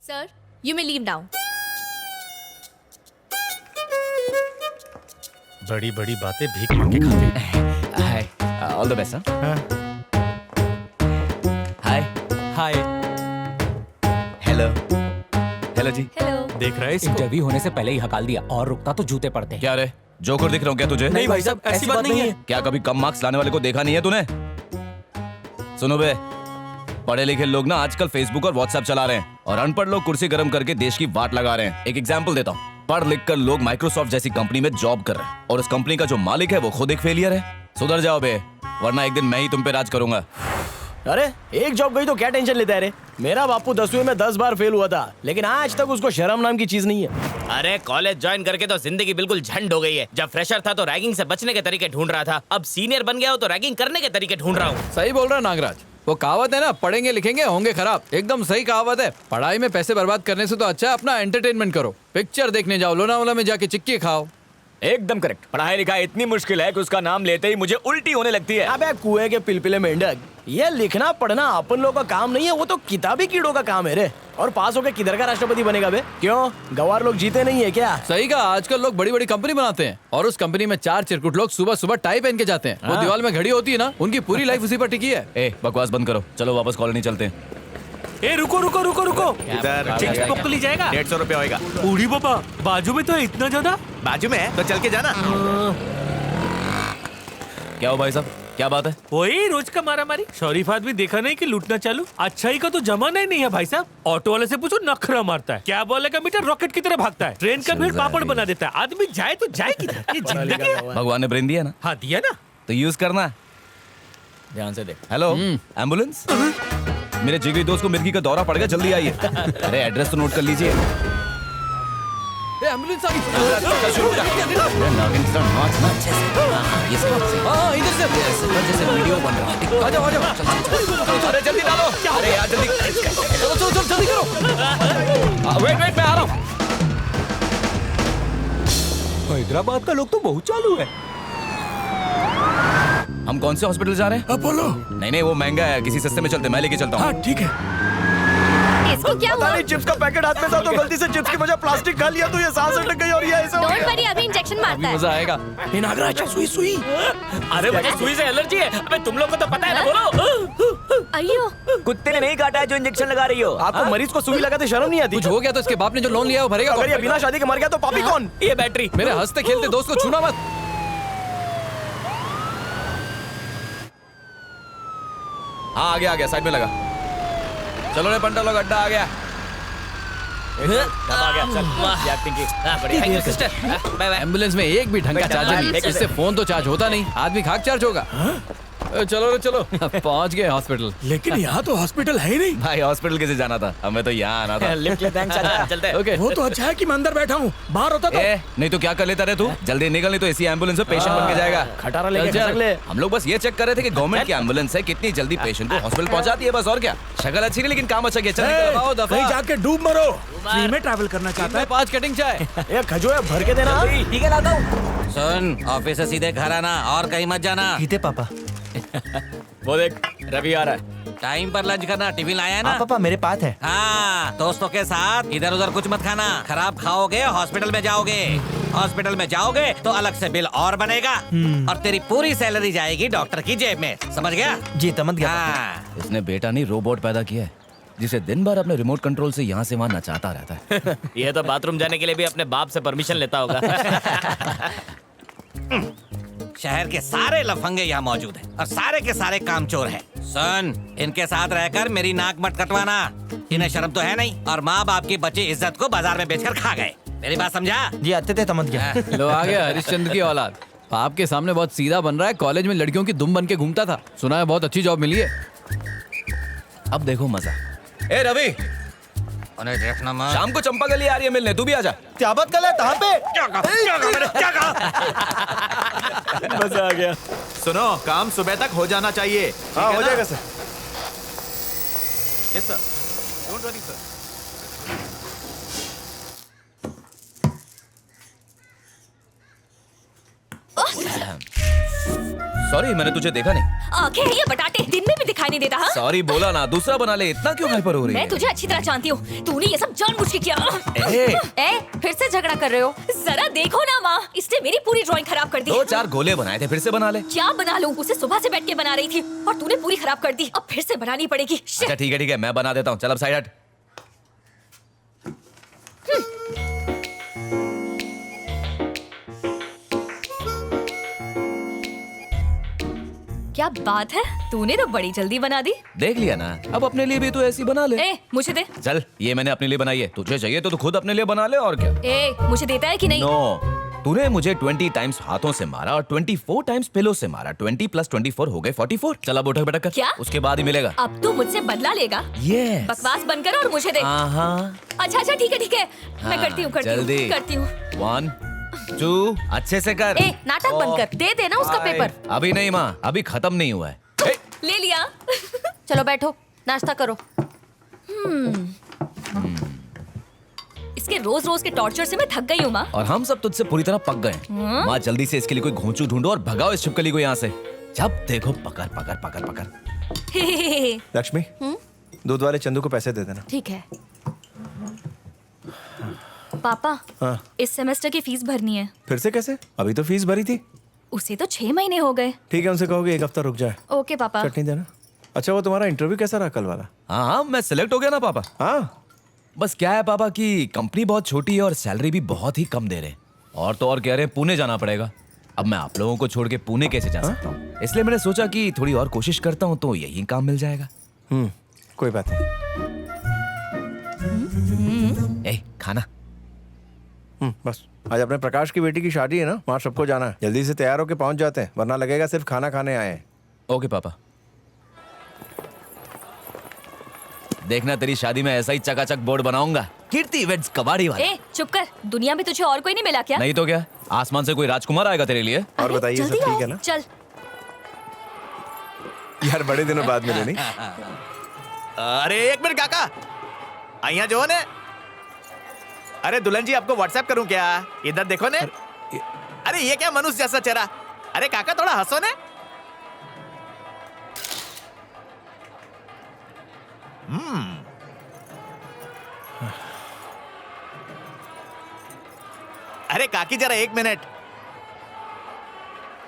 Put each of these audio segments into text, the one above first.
Sir, you may leave now. बड़ी बड़ी बातें भीख मांग के खाते। Hi, all the best. Hi hi. Hello hello ji. Hello. देख रहा है इसको? इंटरव्यू होने से पहले ही हकाल दिया और रुकता तो जूते पड़ते हैं। क्या रे, जोकर दिख रहा हूँ क्या तुझे? नहीं भाई साहब, ऐसी बात नहीं है। क्या कभी कम मार्क्स लाने वाले को देखा नहीं है तूने? सुनो बे, पढ़े लिखे लोग ना आजकल फेसबुक और व्हाट्सएप चला रहे हैं और अनपढ़ लोग कुर्सी गर्म करके देश की वाट लगा रहे हैं। एक एग्जांपल देता हूँ। पढ़ लिख कर लोग माइक्रोसॉफ्ट जैसी कंपनी में जॉब कर रहे हैं और उस कंपनी का जो मालिक है वो खुद एक फेलियर है। सुधर जाओ बे, वरना एक दिन मैं ही तुम पे राज करूंगा। अरे एक जॉब गई तो क्या टेंशन लेता है रे? मेरा बापू 10वीं में 10 बार फेल हुआ था, लेकिन आज तक उसको शर्म नाम की चीज नहीं है। अरे कॉलेज ज्वाइन करके तो जिंदगी बिल्कुल झंड हो गई है। जब फ्रेशर था तो रैगिंग से बचने के तरीके ढूंढ रहा था, अब सीनियर बन गया हो तो रैगिंग करने के तरीके ढूंढ रहा हूँ। सही बोल रहा है नागराज। वो कहावत है ना, पढ़ेंगे लिखेंगे होंगे खराब। एकदम सही कहावत है। पढ़ाई में पैसे बर्बाद करने से तो अच्छा है अपना एंटरटेनमेंट करो। पिक्चर देखने जाओ, लोनावाला में जाके चिक्की खाओ। एकदम करेक्ट। पढ़ाई लिखाई इतनी मुश्किल है कि उसका नाम लेते ही मुझे उल्टी होने लगती है। अबे कुएं के पिलपिले मेंढक, ये लिखना पढ़ना अपन लोगों का काम नहीं है, वो तो किताबी कीड़ों का काम है रे। और पास होके किधर का राष्ट्रपति बनेगा बे? क्यों, गवार लोग जीते नहीं है क्या? सही कहा। आजकल लोग बड़ी बड़ी कंपनी बनाते हैं और उस कंपनी में 4 चिरकुट लोग सुबह सुबह टाई पहन के जाते हैं। वो दीवार में घड़ी होती है ना, उनकी पूरी लाइफ उसी पर टिकी है। ए, बकवास बंद करो, चलो वापस कॉलोनी चलते हैं। ए रुको रुको रुको रुको, इधर चिप्स पॉप ली जाएगा? 150 रुपया होगा। बूढ़ी बाबा, बाजू में तो है इतना ज्यादा। बाजू में है तो चल के जाना। क्या हो भाई साहब, क्या बात है? वही रोज का मारा मारी। शरीफ आदमी देखा नहीं कि लूटना चालू। अच्छाई का तो जमाना ही नहीं है भाई साहब। ऑटो वाले से पूछो, नखरा मारता है। क्या बोलेगा मीटर रॉकेट की तरह भागता है। ट्रेन का भीड़ पापड़ बना देता है। आदमी जाए तो जाए किधर? ये जिंदगी है। भगवान ने ब्रेन दिया ना, हाँ दिया ना। तो यूज करना। ध्यान से देख। Hello, ambulance? मेरे जिगरी दोस्त को मिर्गी का दौरा पड़ गया, जल्दी आइए। अरे एड्रेस तो नोट कर लीजिए। एम्बुलेंस आ गई। हाँ, इधर से। जैसे वीडियो बन रहा है। आ जाओ आ जाओ। अरे जल्दी डालो। अरे यार जल्दी। चलो चलो चलो जल्दी करो। वेट वेट, मैं आ रहा हूँ। हैदराबाद का लोग तो बहुत चालू है। हम कौन से हॉस्पिटल जा रहे हैं? अपोलो। नहीं नहीं, वो महंगा है, किसी सस्ते में चलते, मैं लेके चलता हूँ। हाँ ठीक है। इसको क्या हुआ? अरे चिप्स का पैकेट हाथ में था तो गलती से चिप्स की वजह प्लास्टिक खा लिया तो ये सांस अटक गई और ये ऐसा हो डोंट गया। वरी, अभी इंजेक्शन मारता है। मजा आएगा। नागराज सुई सुई। अरे मुझे सुई से एलर्जी है। अबे तुम लोग को तो पता है ना, बोलो। अयो, कुत्ते ने नहीं काटा है जो इंजेक्शन लगा रही हो। आपको मरीज को सुई लगाते शर्म नहीं आती? कुछ हो गया तो इसके बाप ने जो लोन लिया है वो भरेगा अगर ये कौन? बिना शादी के मर गया तो पापी कौन? ये बैटरी। मेरे हंसते खेलते दोस्त को छूना मत। हाँ आ गया, साइड में लगा। चलो रे पंडा लोग, अड्डा आ गया। आ गया, चल। ये एक्टिंग की। Thank you sister. Bye bye. Ambulance में एक भी ढंग का चार्जर नहीं। इससे फोन तो चार्ज होता नहीं, आदमी खाक चार्ज होगा। चलो रे चलो, पहुंच गए हॉस्पिटल। लेकिन यहाँ तो हॉस्पिटल है ही नहीं। भाई हॉस्पिटल कैसे जाना था, हमें तो यहाँ आना था। लिफ्ट ले, थैंक्स चाचा। चलते हैं। ओके। वो तो अच्छा है कि मैं अंदर बैठा हूँ, बाहर होता तो। ए, नहीं तो क्या कर लेता रे तू? जल्दी निकल, नहीं तो इसी एम्बुलेंस में पेशेंट बन के जाएगा। खटारा लेके चल, खसक ले। हम लोग बस ये चेक कर रहे थे कि गवर्नमेंट की एम्बुलेंस है कितनी जल्दी पेशेंट को हॉस्पिटल पहुंचाती है, बस और क्या। शक्ल अच्छी नहीं लेकिन काम अच्छा किया। चल निकल, आओ दफा। कहीं जाके डूब मरो। फ्री में ट्रैवल करना चाहता है। 5 कटिंग चाय। ये खजो है, भर के देना। ठीक है, लाता हूँ। सुन, ऑफिस से सीधे घर आना और कहीं मत जाना। ठीक है पापा। वो देख, रवि आ रहा है। टाइम पर लंच करना। टिफिन लाया है ना? हाँ पापा, मेरे पास है। हाँ, दोस्तों के साथ इधर उधर कुछ मत खाना। खराब खाओगे हॉस्पिटल में जाओगे। हॉस्पिटल में जाओगे तो अलग से बिल और बनेगा और तेरी पूरी सैलरी जाएगी डॉक्टर की जेब में। समझ गया? जी समझ गया। हाँ। इसने बेटा नहीं रोबोट पैदा किया है, जिसे दिन भर अपने रिमोट कंट्रोल से यहाँ से वहाँ नचाता रहता है। ये तो बाथरूम जाने के लिए भी अपने बाप से परमिशन लेता होगा। शहर के सारे लफंगे यहाँ मौजूद हैं और सारे के सारे कामचोर हैं। सुन, इनके साथ रहकर मेरी नाक मत कटवाना। इन्हें शर्म तो है नहीं और माँ बाप की बची इज्जत को बाजार में बेचकर खा गए। मेरी बात समझा? जी आते थे, समझ गया। लो आ गया हरिश्चंद्र की औलाद। बाप के सामने बहुत सीधा बन रहा है। कॉलेज में लड़कियों की दुम बन के घूमता था, सुना है बहुत अच्छी जॉब मिली है। अब देखो मजा। ए रवि, उन्हें देखना मत। शाम को चंपा गली आ रही है मिलने, तू भी आजा। क्या बात कर कहाँ पे? क्या कहा मैंने? क्या कहा? मजा आ गया। सुनो, काम सुबह तक हो जाना चाहिए। हाँ, हो जाएगा sir. Yes sir, don't worry sir. Sorry sorry, मैंने तुझे देखा नहीं। आंखें हैं ये बटाटे, दिन में भी दिखाई नहीं देता। हाँ? सॉरी बोला ना, दूसरा बना ले, इतना क्यों हाइपर हो रही मैं है? तुझे अच्छी तरह जानती हूँ, तूने ये सब जानबूझ के किया। ए, फिर से झगड़ा कर रहे हो? जरा देखो ना माँ, इसने मेरी पूरी ड्राइंग खराब कर दी। 2-4 गोले बनाए थे, फिर से बना ले। क्या बना लूं? उसे सुबह से बैठ के बना रही थी और तूने पूरी खराब कर दी। अब फिर से बनानी पड़ेगी। शिट। अच्छा ठीक है, मैं बना देता हूँ। चल अब साइड हट। क्या बात है, तूने तो बड़ी जल्दी बना दी। देख लिया ना, अब अपने लिए भी तो ऐसी बना ले। मुझे दे। चल, ये मैंने अपने लिए बनाई है, तुझे चाहिए तो तू खुद अपने लिए बना ले, और क्या। मुझे देता है कि नहीं? नो, तूने मुझे 20 टाइम्स हाथों से मारा और 24 टाइम्स पिलो से मारा। 20 + 24 हो गए 44। चल अब उठक बैठक कर। क्या? उसके बाद ही मिलेगा। अब तू मुझसे बदला लेगा? Yes। बकवास बंद कर और मुझे दे। अच्छा ठीक है, मैं करती हूँ जल्दी। 1 2 अच्छे से कर। नाटक बंद कर, दे देना उसका पेपर। अभी नहीं माँ, अभी खत्म नहीं हुआ है। ले लिया। चलो बैठो, नाश्ता करो। इसके रोज रोज के टॉर्चर से मैं थक गई हूँ माँ। और हम सब तुझसे पूरी तरह पक गए हैं। माँ जल्दी से इसके लिए कोई घोंचू ढूंढो और भगाओ इस छिपकली को यहाँ से। जब देखो पकड़ पकड़ पकड़ पकड़। लक्ष्मी, दूध वाले चंदू को पैसे दे देना। ठीक है। पापा, हाँ। इस सेमेस्टर की फीस भरनी है। फिर से कैसे? अभी तो फीस भरी थी। उसे तो 6 महीने हो गए। ठीक है, उनसे कहोगे 1 हफ्ता रुक जाए। ओके पापा। चटनी देना। अच्छा, वो तुम्हारा इंटरव्यू कैसा रहा कल वाला? हाँ, मैं सिलेक्ट हो गया ना पापा। हाँ, बस क्या है पापा कि कंपनी बहुत छोटी है और सैलरी भी बहुत ही कम दे रहे हैं। और तो और कह रहे हैं पुणे जाना पड़ेगा। अब मैं आप लोगों को छोड़ के पुणे कैसे जा सकता हूँ? इसलिए मैंने सोचा कि थोड़ी और कोशिश करता हूँ तो यही काम मिल जाएगा। कोई बात नहीं। खाना। बस आज अपने प्रकाश की बेटी की शादी है ना, वहाँ सबको जाना है। जल्दी से तैयार होके पहुँच जाते हैं, वरना लगेगा सिर्फ खाना खाने आए हैं। ओके पापा। देखना तेरी शादी में ऐसा ही चकाचक बोर्ड बनाऊंगा, कीर्ति इवेंट्स कबाड़ी वाला। चुप कर, दुनिया में तुझे और कोई नहीं मिला क्या? नहीं तो क्या, आसमान से कोई राजकुमार आएगा तेरे लिए। और बताइए, सब ठीक है ना? चल यार, बड़े दिनों बाद मिले नहीं? अरे 1 मिनट काका, आइया जो ने। अरे दुल्हन जी, आपको व्हाट्सएप करूं क्या? इधर देखो ने। अरे ये क्या मनुष्य जैसा चेहरा। अरे काका थोड़ा हंसो ने। अरे काकी जरा 1 मिनट,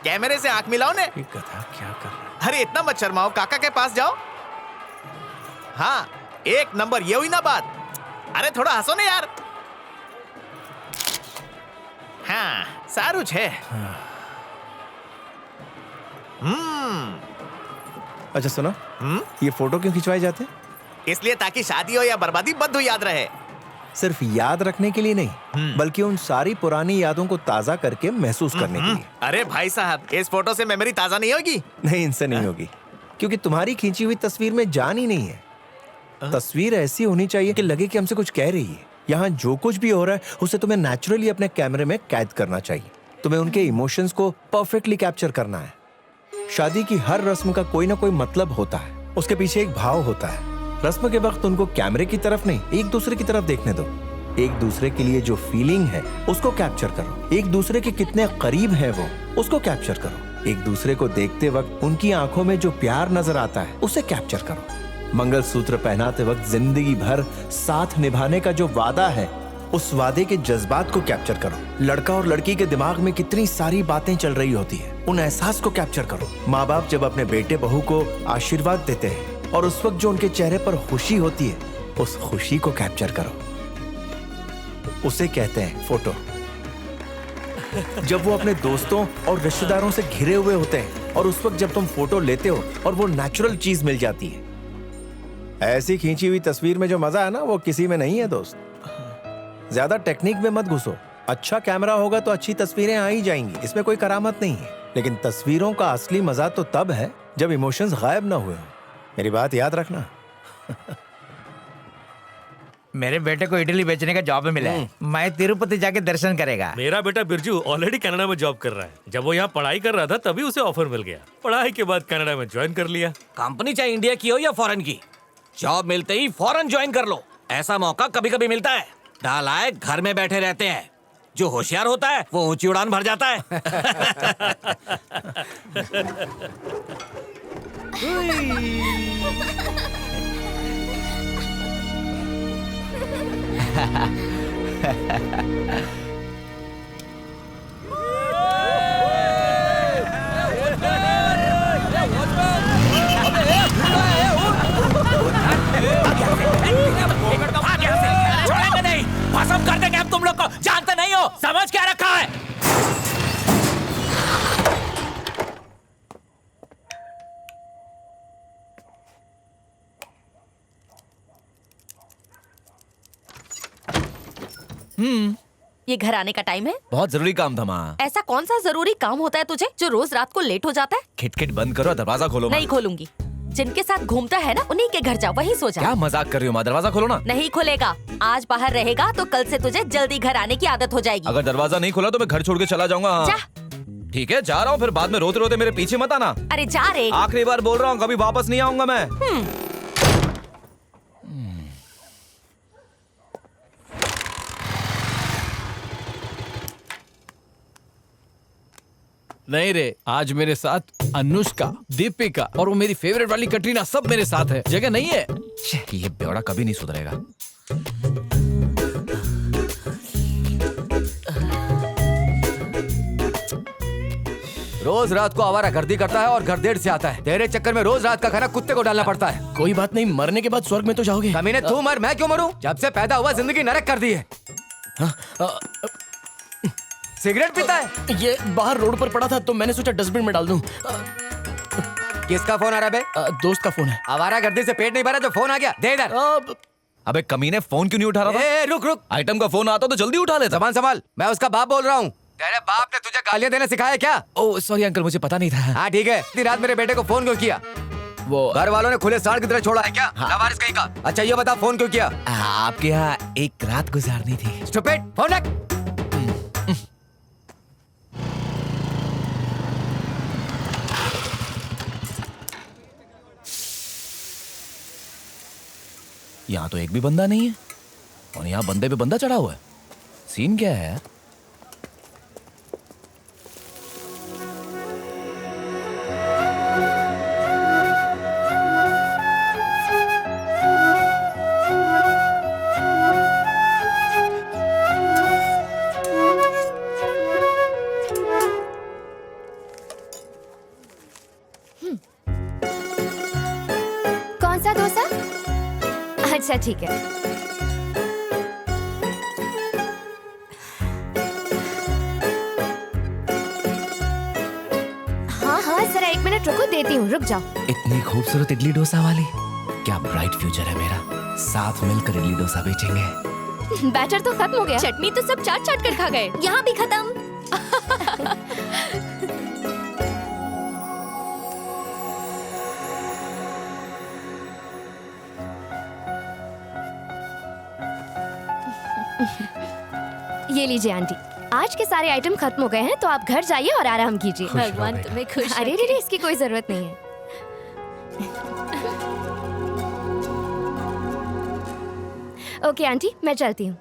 कैमरे से आंख मिलाओ ने। क्या कर रहा है? अरे इतना मत शर्माओ, काका के पास जाओ। हाँ, 1 नंबर, ये हुई ना बात। अरे थोड़ा हंसो ने यार। हाँ, सारू छे। अच्छा सुनो, ये फोटो क्यों खिंचवाए जाते हैं? इसलिए ताकि शादी हो या बर्बादी बद्दू याद रहे। सिर्फ याद रखने के लिए नहीं, बल्कि उन सारी पुरानी यादों को ताजा करके महसूस करने के लिए। अरे भाई साहब, इस फोटो से मेमोरी ताजा नहीं होगी? नहीं, इनसे नहीं होगी, क्योंकि तुम्हारी खींची हुई तस्वीर में जान ही नहीं है। तस्वीर ऐसी होनी चाहिए कि लगे कि हमसे कुछ कह रही है। यहाँ जो कुछ भी हो रहा है उसे तुम्हें नेचुरली अपने कैमरे में कैद करना चाहिए। तुम्हें उनके इमोशंस को परफेक्टली कैप्चर करना है। शादी की हर रस्म का कोई ना कोई मतलब होता है, उसके पीछे एक भाव होता है। रस्म के वक्त उनको कैमरे की तरफ नहीं, एक दूसरे की तरफ देखने दो। एक दूसरे के लिए जो फीलिंग है उसको कैप्चर करो। एक दूसरे के कितने करीब है वो, उसको कैप्चर करो। एक दूसरे को देखते वक्त उनकी आंखों में जो प्यार नजर आता है उसे कैप्चर करो। मंगलसूत्र पहनाते वक्त जिंदगी भर साथ निभाने का जो वादा है, उस वादे के जज्बात को कैप्चर करो। लड़का और लड़की के दिमाग में कितनी सारी बातें चल रही होती है, उन एहसास को कैप्चर करो। माँ बाप जब अपने बेटे बहू को आशीर्वाद देते हैं और उस वक्त जो उनके चेहरे पर खुशी होती है, उस खुशी को कैप्चर करो। उसे कहते हैं फोटो। जब वो अपने दोस्तों और रिश्तेदारों से घिरे हुए होते हैं और उस वक्त जब तुम फोटो लेते हो और वो नेचुरल चीज मिल जाती है। ऐसी खींची हुई तस्वीर में जो मजा है ना, वो किसी में नहीं है दोस्त। ज्यादा टेक्निक में मत घुसो। अच्छा कैमरा होगा तो अच्छी तस्वीरें आ ही जाएंगी, इसमें कोई करामत नहीं है। लेकिन तस्वीरों का असली मजा तो तब है जब इमोशंस गायब ना हुए हो। मेरी बात याद रखना। मेरे बेटे को इडली बेचने का जॉब मिला है। मैं तिरुपति जाके दर्शन करेगा। मेरा बेटा बिरजू ऑलरेडी कनाडा में जॉब कर रहा है। जब वो यहाँ पढ़ाई कर रहा था तभी उसे ऑफर मिल गया। पढ़ाई के बाद कनाडा में ज्वाइन कर लिया। कंपनी चाहे इंडिया की हो या फॉरेन की, जॉब मिलते ही फौरन ज्वाइन कर लो। ऐसा मौका कभी कभी मिलता है। नालायक घर में बैठे रहते हैं। जो होशियार होता है वो ऊंची उड़ान भर जाता है। छोड़ेंगे नहीं, भस्म कर देंगे हम तुम लोग को। जानते नहीं हो समझ क्या रखा है? ये घर आने का टाइम है। बहुत जरूरी काम था माँ। ऐसा कौन सा जरूरी काम होता है तुझे जो रोज रात को लेट हो जाता है? खिटखिट बंद करो, दरवाजा खोलो माँ। नहीं खोलूंगी। जिनके साथ घूमता है ना उन्हीं के घर जाओ, वहीं सो जा। क्या मजाक कर रही हो माँ? दरवाजा खोलो ना। नहीं खुलेगा। आज बाहर रहेगा तो कल से तुझे जल्दी घर आने की आदत हो जाएगी। अगर दरवाजा नहीं खोला तो मैं घर छोड़ के चला जाऊंगा। हाँ। जा। ठीक है, जा रहा हूँ, फिर बाद में रोते रोते मेरे पीछे मत आना। अरे जा रे। आखिरी बार बोल रहा हूँ, कभी वापस नहीं आऊंगा मैं। नहीं रे, आज मेरे साथ अनुष्का, दीपिका और वो मेरी फेवरेट वाली कटरीना सब मेरे साथ है। जगह नहीं है। ये बेवड़ा कभी नहीं सुधरेगा। रोज रात को आवारागर्दी करता है और घर देर से आता है। तेरे चक्कर में रोज रात का खाना कुत्ते को डालना पड़ता है। कोई बात नहीं, मरने के बाद स्वर्ग में तो जाओगे। कमीने तू मर, मैं क्यों मरूं? जब से पैदा हुआ जिंदगी नरक कर दी है। सिगरेट पीता है? ये बाहर रोड पर पड़ा था तो मैंने सोचा डस्टबिन में डाल दूं। किसका फोन आ रहा है बे? दोस्त का फोन है। आवारागर्दी से पेट नहीं भरा जो फोन आ गया? दे इधर। अबे कमीने, फोन क्यों नहीं उठा रहा था? रुक रुक। आइटम का फोन आता तो जल्दी उठा लेता। जबान संभाल, मैं उसका बाप बोल रहा हूँ। तेरे बाप ने तुझे गालियां देना सिखाया क्या? ओह सॉरी अंकल, मुझे पता नहीं था। हाँ ठीक है, इतनी रात मेरे बेटे को फोन क्यों किया? वो घर वालों ने खुले सांड की तरह छोड़ा है क्या? लावारिस कहीं का। अच्छा ये बता, फोन क्यों किया? आपके यहाँ एक रात गुजारनी थी। स्टूपिड, फोन रख। यहाँ तो एक भी बंदा नहीं है और यहाँ बंदे पे बंदा चढ़ा हुआ है। सीन क्या है? कौन सा डोसा? अच्छा ठीक है। हाँ हाँ जरा 1 मिनट रुको, देती हूँ, रुक जाओ। इतनी खूबसूरत इडली डोसा वाली, क्या ब्राइट फ्यूचर है मेरा। साथ मिलकर इडली डोसा बेचेंगे। बैटर तो खत्म हो गया। चटनी तो सब चाट चाट कर खा गए। यहाँ भी खत्म। ये लीजिए आंटी, आज के सारे आइटम खत्म हो गए हैं तो आप घर जाइए और आराम कीजिए। भगवान तुम्हें खुश अरे रखे। रे, इसकी कोई जरूरत नहीं है। ओके आंटी, मैं चलती हूँ।